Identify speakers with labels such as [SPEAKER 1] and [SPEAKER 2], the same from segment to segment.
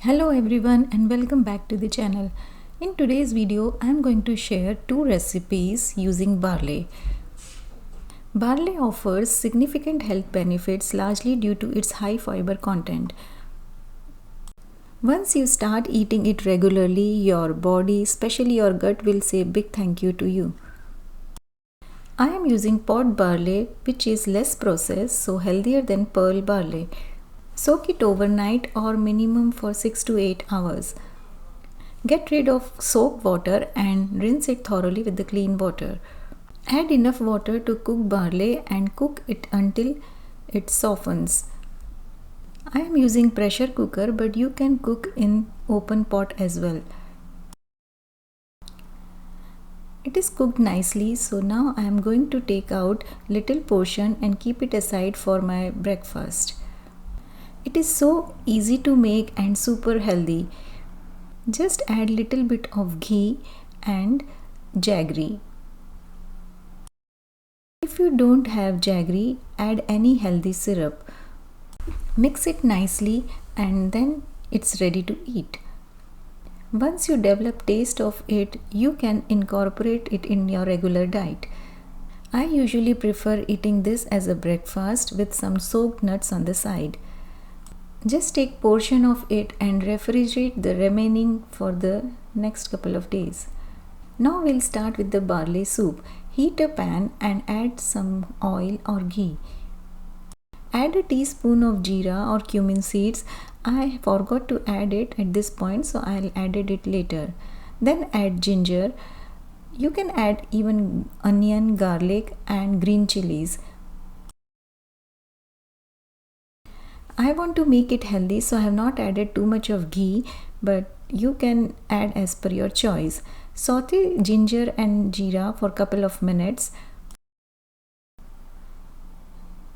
[SPEAKER 1] Hello everyone and welcome back to the channel. In today's video, I am going to share two recipes using barley. Barley offers significant health benefits largely due to its high fiber content. Once you start eating it regularly, your body, especially your gut, will say big thank you to you. I am using pot barley, which is less processed, so healthier than pearl barley. Soak it overnight or minimum for 6 to 8 hours. Get rid of soap water and rinse it thoroughly with the clean water. Add enough water to cook barley and cook it until it softens. I am using pressure cooker, but you can cook in open pot as well. It is cooked nicely, so now I am going to take out little portion and keep it aside for my breakfast. It is so easy to make and super healthy. Just add little bit of ghee and jaggery. If you don't have jaggery, add any healthy syrup. Mix it nicely and then it's ready to eat. Once you develop taste of it, you can incorporate it in your regular diet. I usually prefer eating this as a breakfast with some soaked nuts on the side. Just take portion of it and refrigerate the remaining for the next couple of days. Now we'll start with the barley soup. Heat a pan and add some oil or ghee. Add a teaspoon of jeera or cumin seeds. I forgot to add it at this point, so I'll add it later. Then add ginger. You can add even onion, garlic and green chilies. I want to make it healthy, so I have not added too much of ghee, but you can add as per your choice. Saute ginger and jeera for a couple of minutes.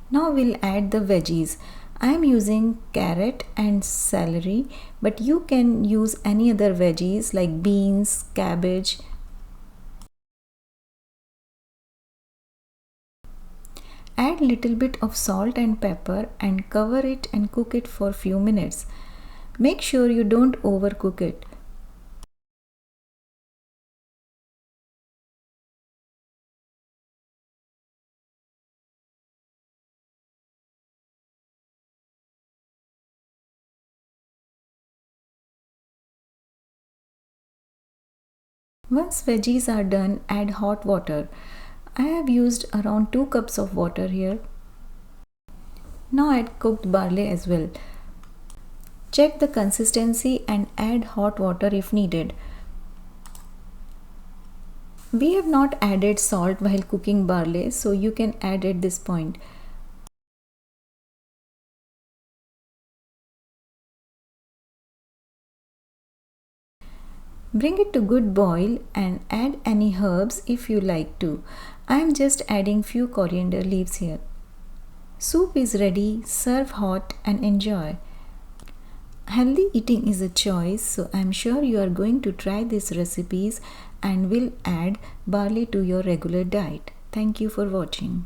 [SPEAKER 1] Now we'll add the veggies. I am using carrot and celery, but you can use any other veggies like beans, cabbage. Add little bit of salt and pepper and cover it and cook it for few minutes. Make sure you don't overcook it. Once veggies are done, add hot water. I have used around 2 cups of water here. Now add cooked barley as well. Check the consistency and add hot water if needed. We have not added salt while cooking barley, so you can add at this point. Bring it to good boil and add any herbs if you like to. I am just adding few coriander leaves here. Soup is ready, serve hot and enjoy. Healthy eating is a choice, so I am sure you are going to try these recipes and will add barley to your regular diet. Thank you for watching.